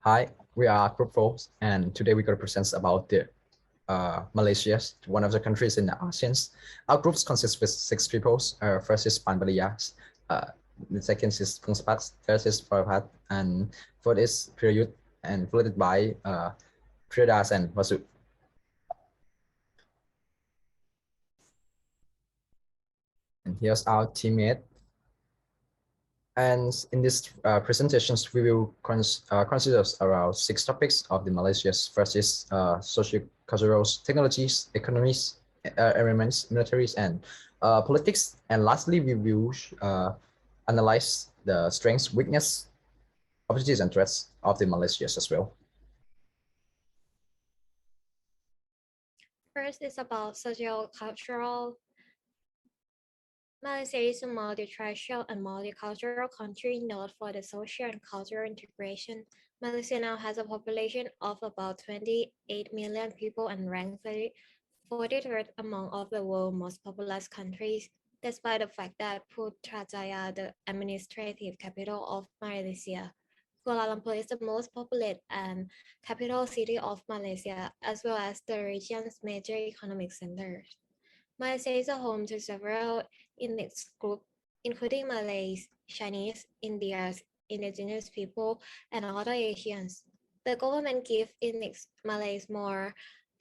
Hi, we are Group 4, and today we're going to present about the Malaysia, one of the countries in the ASEAN. Our groups consist of 6 people. First is Panbalia, the second is Pungspat, third is Farhat, and fourth is Priyut, and followed by Priyadas and Vasu. And here's our teammate. And in this presentations, we will consider around 6 topics of the Malaysia's. First is socio-cultural technologies, economies, environments, militaries, and politics. And lastly, we will analyze the strengths, weakness, opportunities, and threats of the Malaysias as well. First is about socio-cultural. Malaysia is a multiracial and multicultural country known for the social and cultural integration. Malaysia now has a population of about 28 million people and ranks 43rd among of the world's most populous countries, despite the fact that Putrajaya, the administrative capital of Malaysia, Kuala Lumpur is the most populated and capital city of Malaysia, as well as the region's major economic centers. Malaysia is a home to several ethnic groups, including Malays, Chinese, Indians, indigenous people, and other Asians. The government gives ethnic Malays more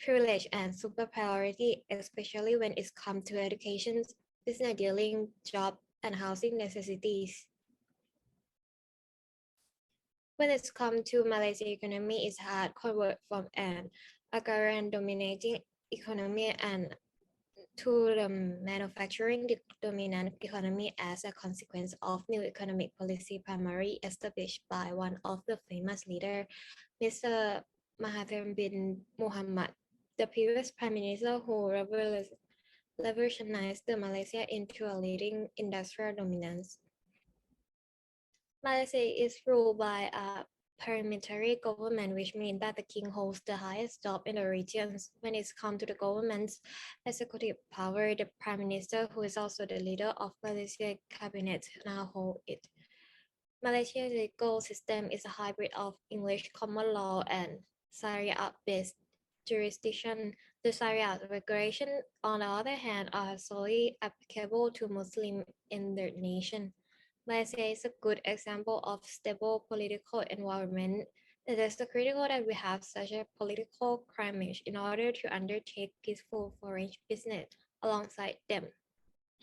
privilege and super priority, especially when it comes to education, business dealing, job, and housing necessities. When it comes to Malaysia economy, it's hard convert from an agrarian dominating economy and to the manufacturing dominant economy as a consequence of new economic policy primarily established by one of the famous leaders, Mr. Mahathir bin Mohamad, the previous prime minister who revolutionized the Malaysia into a leading industrial dominance. Malaysia is ruled by a parliamentary government, which means that the king holds the highest job in the regions. When it comes to the government's executive power, the prime minister, who is also the leader of Malaysia cabinet, now hold it. Malaysia's legal system is a hybrid of English common law and Sharia-based jurisdiction. The Sharia regulations, on the other hand, are solely applicable to Muslims in the nation. Malaysia is a good example of stable political environment. It is critical that we have such a political climate in order to undertake peaceful foreign business alongside them.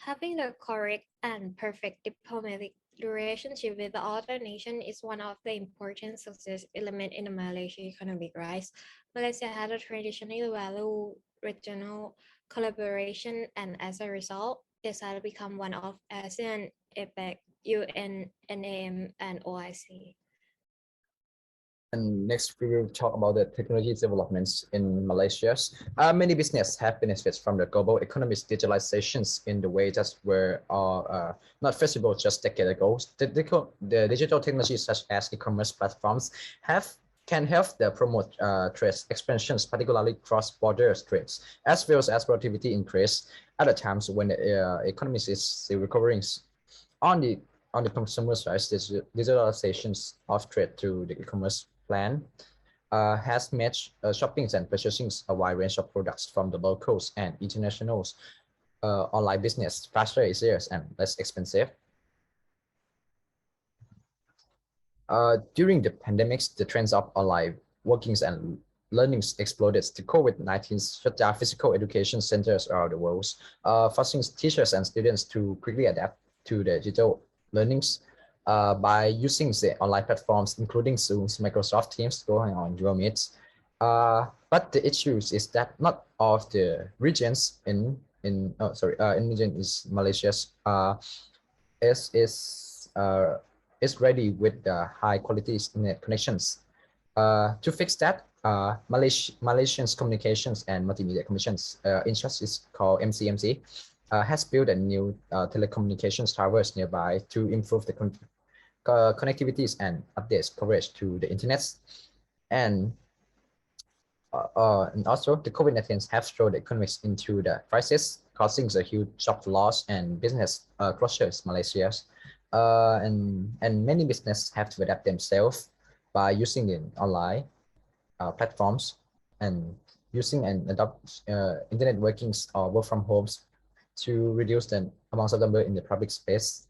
Having the correct and perfect diplomatic relationship with the other nation is one of the important success elements in the Malaysian economic rise. Malaysia has a traditionally value regional collaboration, and as a result, it has become one of ASEAN, APEC, UN, NAM, and OIC. And next, we will talk about the technology developments in Malaysia. Many businesses have benefited from the global economy's digitalizations in the way that were not feasible just a decade ago. The digital technologies such as e-commerce platforms can help the promote trade expansions, particularly cross-border trades, as well as productivity increase at the times when the economy is recovering. On the on the consumer side, digitalizations of trade through the e-commerce plan has made shopping and purchasing a wide range of products from the locals and internationals online business faster, easier, and less expensive. During the pandemics, the trends of online workings and learnings exploded. The COVID-19 shut down physical education centers around the world, forcing teachers and students to quickly adapt to the digital learnings by using the online platforms, including Zoom, Microsoft Teams, going on Google Meets. But the issue is that not all of the regions in region is Malaysia's is ready with the high quality internet connections. To fix that, Malaysian's Communications and Multimedia Commissions, in short, is called MCMC, has built a new telecommunications towers nearby to improve the connectivities and updates coverage to the internet. And also, the COVID-19 have thrown the economics into the crisis, causing a huge job loss and business closures in Malaysia. And many businesses have to adapt themselves by using in online platforms and using and adopt internet workings or work from homes to reduce the amounts of number in the public space.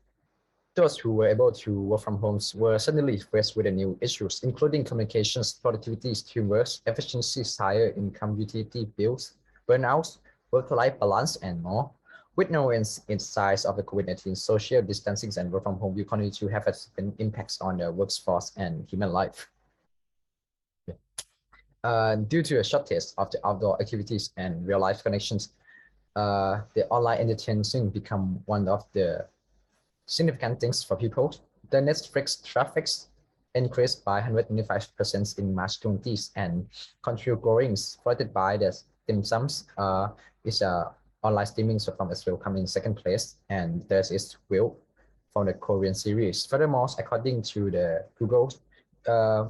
Those who were able to work from homes were suddenly faced with the new issues, including communications, productivity, teamwork, efficiency, higher income, utility bills, burnouts, work-life balance, and more. With no insights of the COVID-19, social distancing and work from home will continue to have impacts on the workforce and human life. Due to a shortage of the outdoor activities and real-life connections, the online entertainment become one of the significant things for people. The Netflix traffic increased by 125% in March 20s, and control growings flooded by the dim sums is a online streaming platform as well come in second place, and there is Will from the Korean series. Furthermore, according to the Google, uh,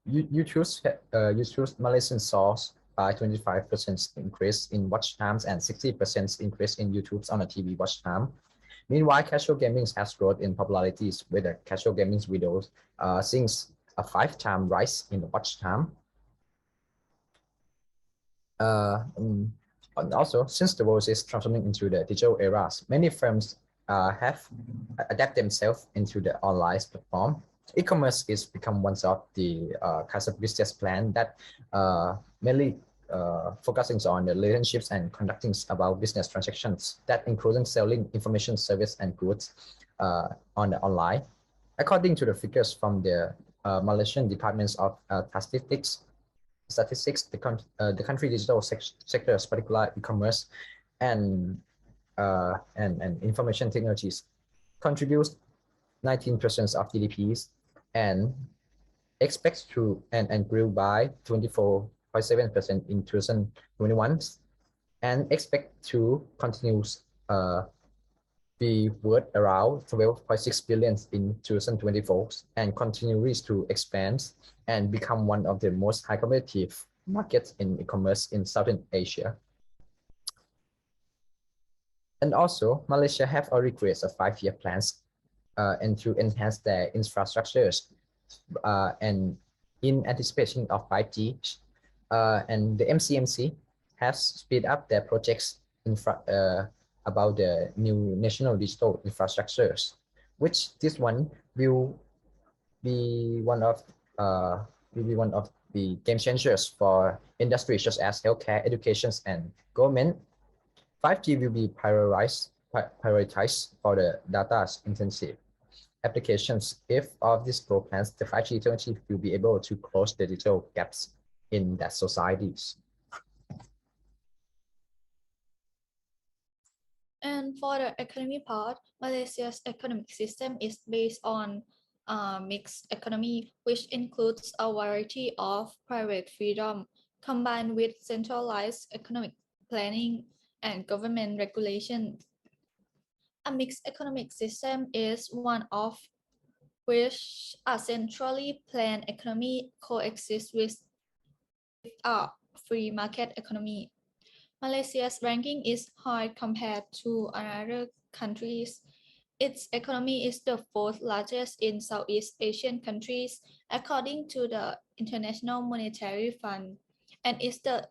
YouTube's Malaysian source by 25% increase in watch times and 60% increase in YouTube's on a TV watch time. Meanwhile, casual gaming has grown in popularity with the casual gaming videos seeing a 5-time rise in the watch time. And also, since the world is transforming into the digital eras, many firms have adapted themselves into the online platform. E-commerce is become one of the kinds of business plan that mainly focusing on the relationships and conducting about business transactions that including selling information, service, and goods on the online. According to the figures from the Malaysian Departments of Statistics, the country digital sectors, particularly e-commerce and information technologies, contributes 19% of GDPs and expects to and grew by 24.7% in 2021 and expect to continue be worth around 12.6 billion in 2024 and continues to expand and become one of the most high competitive markets in e-commerce in Southern Asia. And also, Malaysia have already created a 5-year plans and to enhance their infrastructures and in anticipation of 5G. And the MCMC has speed up their projects about the new national digital infrastructures, which this one be one of uh, will be one of the game changers for industries such as healthcare, education, and government. 5G will be prioritized for the data intensive applications. If of these growth plans, the 5G technology will be able to close the digital gaps in that societies. And for the economy part, Malaysia's economic system is based on mixed economy, which includes a variety of private freedom combined with centralized economic planning and government regulation. A mixed economic system is one of which a centrally planned economy coexists with a free market economy. Malaysia's ranking is high compared to other countries. Its economy is the fourth largest in Southeast Asian countries, according to the International Monetary Fund, and is the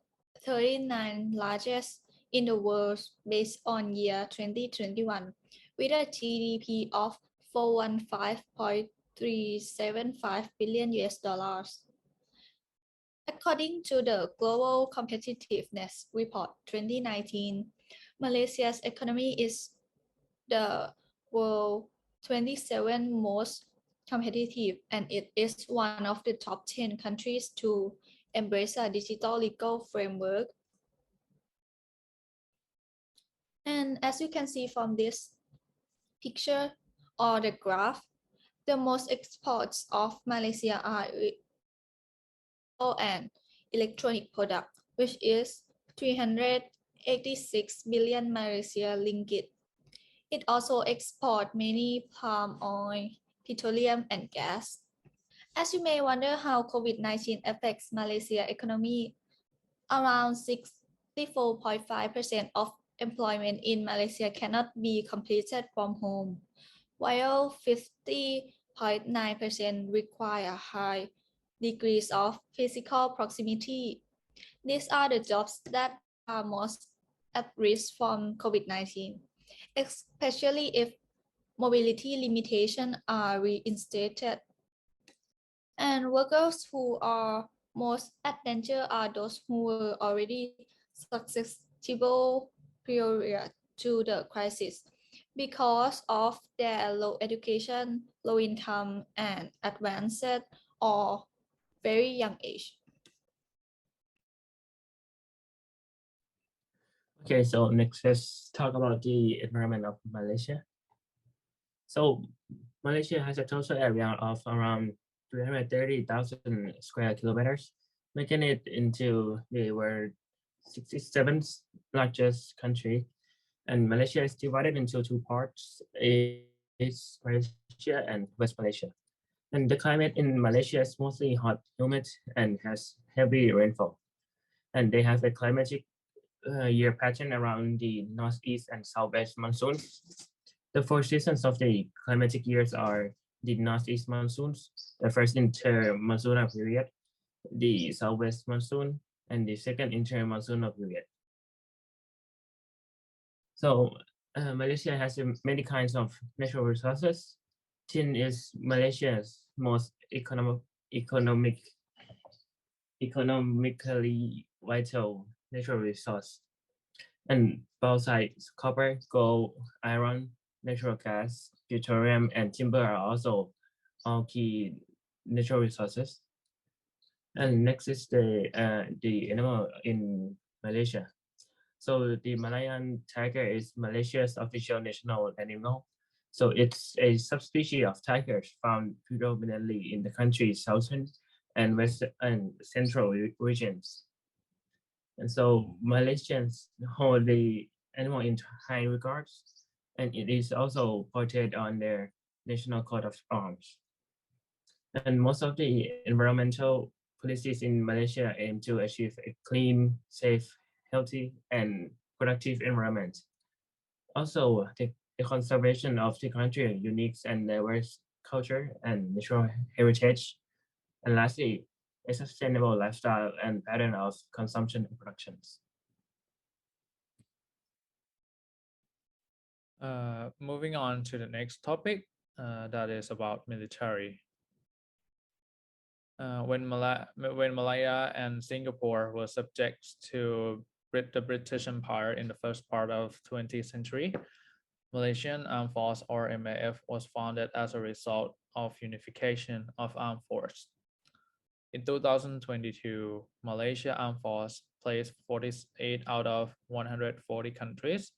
39th largest in the world based on year 2021, with a GDP of 415.375 billion US dollars. According to the Global Competitiveness Report 2019, Malaysia's economy is the world 27th most competitive, and it is one of the top 10 countries to embrace a digital legal framework. And as you can see from this picture or the graph, the most exports of Malaysia are and electronic product, which is 386 billion Malaysia ringgit. It also exports many palm oil, petroleum, and gas. As you may wonder how COVID-19 affects Malaysia economy, around 64.5% of employment in Malaysia cannot be completed from home, while 50.9% require high degrees of physical proximity. These are the jobs that are most at risk from COVID-19, especially if mobility limitations are reinstated. And workers who are most at danger are those who were already susceptible prior to the crisis because of their low education, low income, and advanced or very young age. Okay, so next let's talk about the environment of Malaysia. So Malaysia has a total area of around 330,000 square kilometers, making it into the world 67th largest country. And Malaysia is divided into two parts: East Malaysia and West Malaysia. And the climate in Malaysia is mostly hot, humid, and has heavy rainfall. And they have a climatic year pattern around the northeast and southwest monsoons. The four seasons of the climatic years are the northeast monsoons, the first intermonsoonal period, the southwest monsoon, and the second intermonsoonal period. So Malaysia has many kinds of natural resources. Tin is Malaysia's most economically vital natural resource. And bauxite, copper, gold, iron, natural gas, petroleum, and timber are also all key natural resources. And next is the animal in Malaysia. So the Malayan tiger is Malaysia's official national animal. So it's a subspecies of tigers found predominantly in the country's southern and western and central regions. And so Malaysians hold the animal in high regards, and it is also portrayed on their national coat of arms. And most of the environmental policies in Malaysia aim to achieve a clean, safe, healthy, and productive environment. Also, the conservation of the country's unique and diverse culture and natural heritage. And lastly, a sustainable lifestyle and pattern of consumption and productions. Moving on to the next topic, that is about military. When Malaya and Singapore were subject to the British Empire in the first part of 20th century, Malaysian Armed Force or MAF was founded as a result of unification of armed force. In 2022, Malaysia Armed Force placed 48 out of 140 countries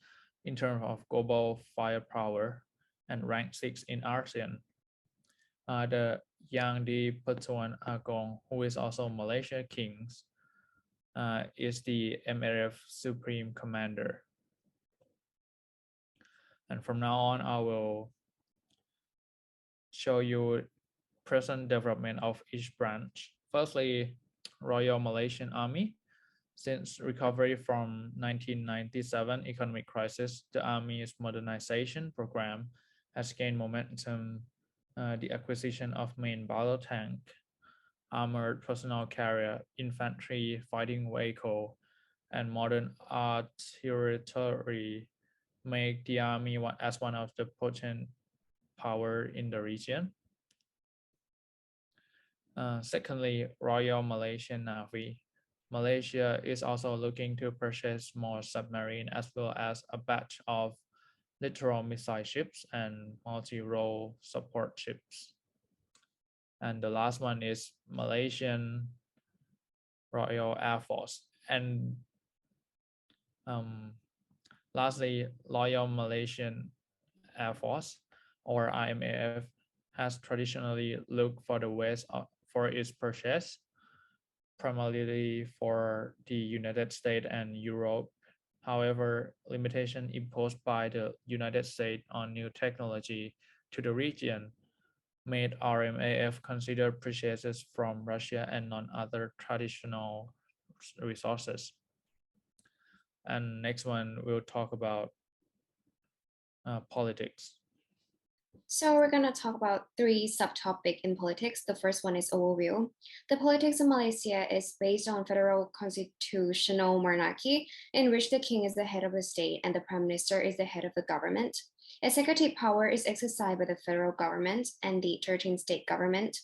in terms of global firepower and ranked 6 in ASEAN. The Yang di Pertuan Agong, who is also Malaysia Kings, is the MAF Supreme Commander. And from now on, I will show you present development of each branch. Firstly, Royal Malaysian Army. Since recovery from 1997 economic crisis, the Army's modernization program has gained momentum. The acquisition of main battle tank, armored personnel carrier, infantry fighting vehicle, and modern artillery make the Army as one of the potent power in the region. Secondly, Royal Malaysian Navy. Malaysia is also looking to purchase more submarine as well as a batch of littoral missile ships and multi-role support ships. And the last one is Malaysian Royal Air Force. And lastly, Royal Malaysian Air Force or IMAF has traditionally looked for the West for its purchase, primarily for the United States and Europe. However, limitation imposed by the United States on new technology to the region made RMAF consider purchases from Russia and non-other traditional resources. And next one, we'll talk about politics. So we're going to talk about three subtopics in politics. The first one is overview. The politics of Malaysia is based on federal constitutional monarchy, in which the king is the head of the state and the prime minister is the head of the government. Executive power is exercised by the federal government and the 13 state government.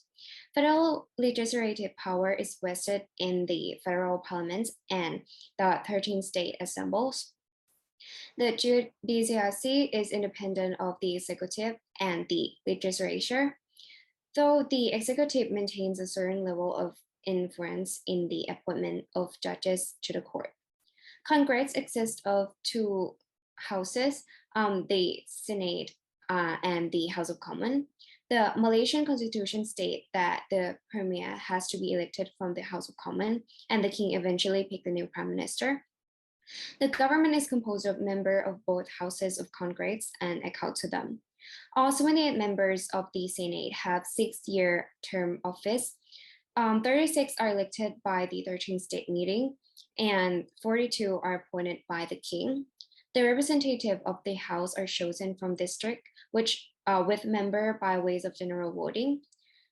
Federal legislative power is vested in the federal parliament and the 13 state assemblies. The judiciary is independent of the executive and the legislature, though the executive maintains a certain level of influence in the appointment of judges to the court. Congress consists of two houses, the Senate and the House of Commons. The Malaysian constitution states that the premier has to be elected from the House of Commons and the king eventually pick the new prime minister. The government is composed of members of both houses of Congress and account to them. All 78 members of the Senate have 6-year term office. 36 are elected by the 13th state meeting and 42 are appointed by the king. The representative of the house are chosen from district, which with member by ways of general voting.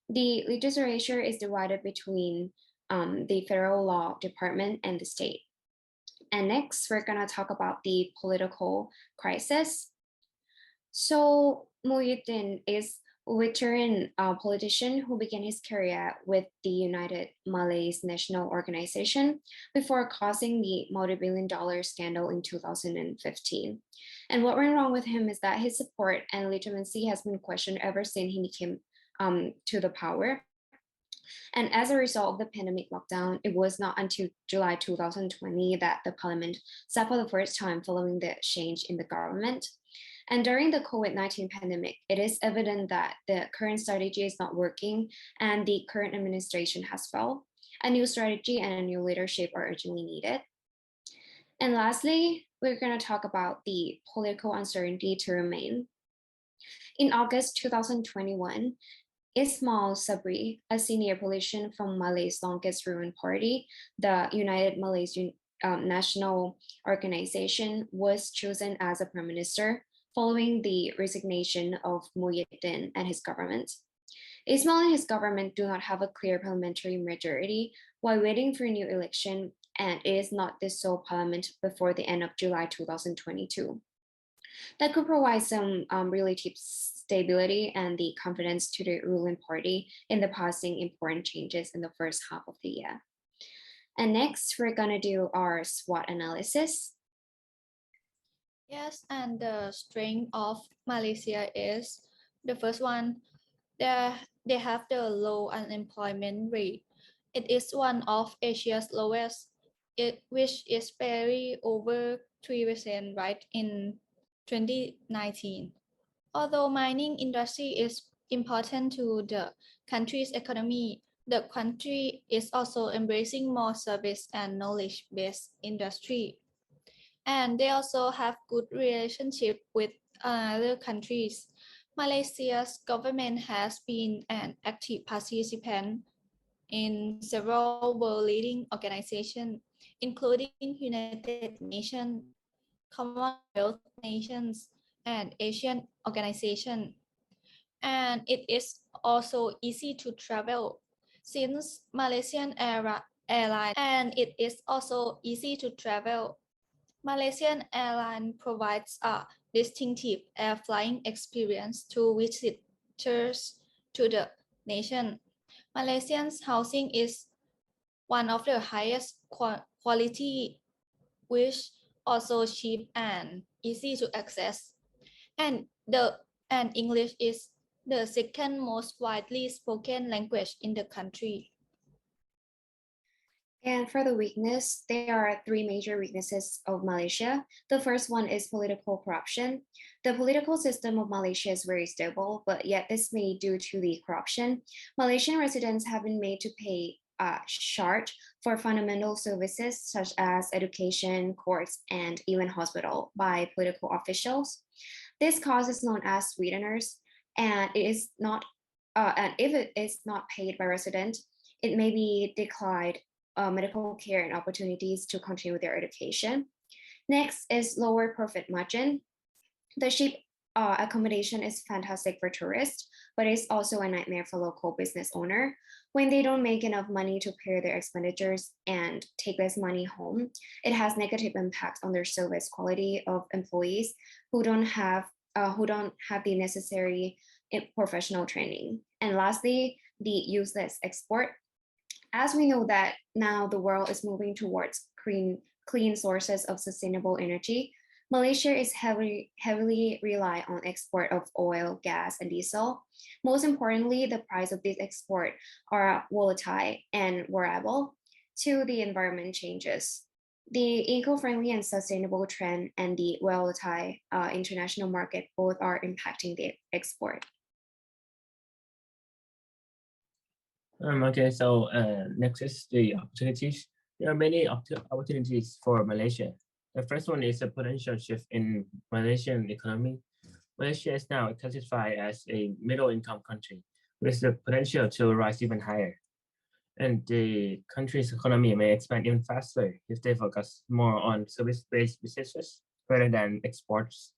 The legislature is divided between the federal law department and the state. And next, we're going to talk about the political crisis. So Muhyiddin is a veteran politician who began his career with the United Malays National Organization before causing the multi-billion-dollar scandal in 2015. And what went wrong with him is that his support and legitimacy has been questioned ever since he came to the power. And as a result of the pandemic lockdown, it was not until July 2020 that the parliament sat for the first time following the change in the government. And during the COVID-19 pandemic, it is evident that the current strategy is not working and the current administration has failed. A new strategy and a new leadership are urgently needed. And lastly, we're going to talk about the political uncertainty to remain. In August 2021, Ismail Sabri, a senior politician from Malay's longest ruling party, the United Malaysian National Organization, was chosen as a prime minister following the resignation of Muhyiddin and his government. Ismail and his government do not have a clear parliamentary majority while waiting for a new election, and it is not the sole parliament before the end of July 2022. That could provide some relative stability and the confidence to the ruling party in the passing important changes in the first half of the year. And next, we're going to do our SWOT analysis. Yes, and the strength of Malaysia is the first one. They have the low unemployment rate. It is one of Asia's lowest, which is barely over 3% right in 2019. Although mining industry is important to the country's economy, the country is also embracing more service and knowledge-based industry. And they also have good relationship with other countries. Malaysia's government has been an active participant in several world-leading organizations, including United Nations, Commonwealth Nations, and Asean Organization. And it is also easy to travel since Malaysian Airline, and it is also easy to travel. Malaysian Airline provides a distinctive air flying experience to visitors to the nation. Malaysians' housing is one of the highest quality, which also cheap and easy to access. And English is the second most widely spoken language in the country. And for the weakness, there are three major weaknesses of Malaysia. The first one is political corruption. The political system of Malaysia is very stable, but yet this may due to the corruption. Malaysian residents have been made to pay a charge for fundamental services such as education, courts, and even hospital by political officials. This cost is known as sweeteners, and it is not. And if it is not paid by residents, it may be declined medical care and opportunities to continue their education. Next is lower profit margin. The cheap accommodation is fantastic for tourists, but it's also a nightmare for local business owner. When they don't make enough money to pay their expenditures and take this money home, it has negative impacts on their service quality of employees who don't have the necessary professional training. And lastly, the useless export. As we know that now the world is moving towards clean sources of sustainable energy, Malaysia is heavily rely on export of oil, gas, and diesel. Most importantly, the price of this export are volatile and variable to the environment changes. The eco-friendly and sustainable trend and the volatile international market both are impacting the export. Okay, so next is the opportunities. There are many opportunities for Malaysia. The first one is a potential shift in Malaysian economy. Malaysia is now classified as a middle-income country with the potential to rise even higher. And the country's economy may expand even faster if they focus more on service-based businesses rather than exports.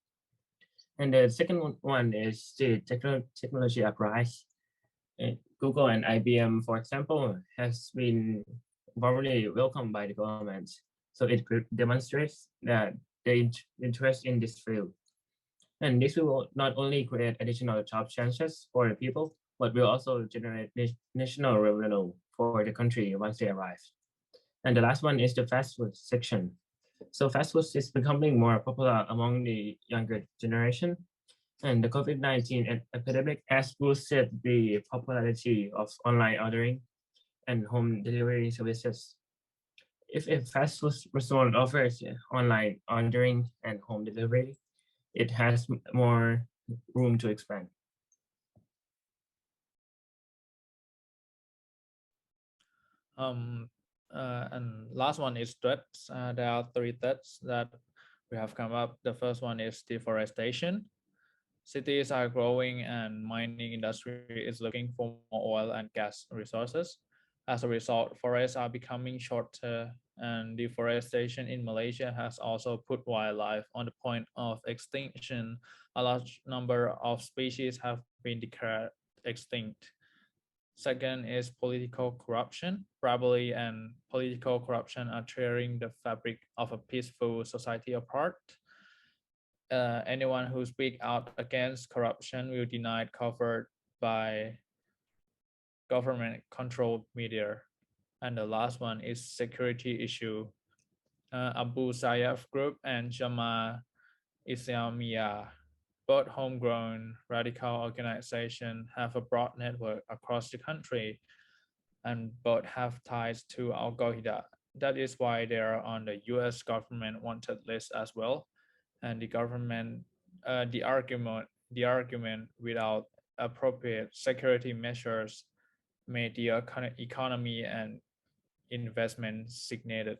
And the second one is the technology uprise. Google and IBM, for example, has been warmly welcomed by the government. So it demonstrates that the interest in this field. And this will not only create additional job chances for the people, but will also generate national revenue for the country once they arrive. And the last one is the fast food section. So fast food is becoming more popular among the younger generation. And the COVID-19 epidemic has boosted the popularity of online ordering and home delivery services. If a fast food restaurant offers online ordering and home delivery, it has more room to expand. And last one is threats. There are three threats that we have come up. The first one is deforestation. Cities are growing and mining industry is looking for more oil and gas resources. As a result, forests are becoming shorter and deforestation in Malaysia has also put wildlife on the point of extinction. A large number of species have been declared extinct. Second is political corruption. Bribery and political corruption are tearing the fabric of a peaceful society apart. Anyone who speaks out against corruption will be denied covered by government-controlled media. And the last one is security issue. Abu Sayyaf Group and Jamaah Islamiyah, both homegrown radical organizations, have a broad network across the country and both have ties to Al Qaeda. That is why they are on the US government wanted list as well. And the government, the argument without appropriate security measures made the economy and investment stagnated.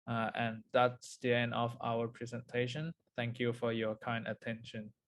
And that's the end of our presentation. Thank you for your kind attention.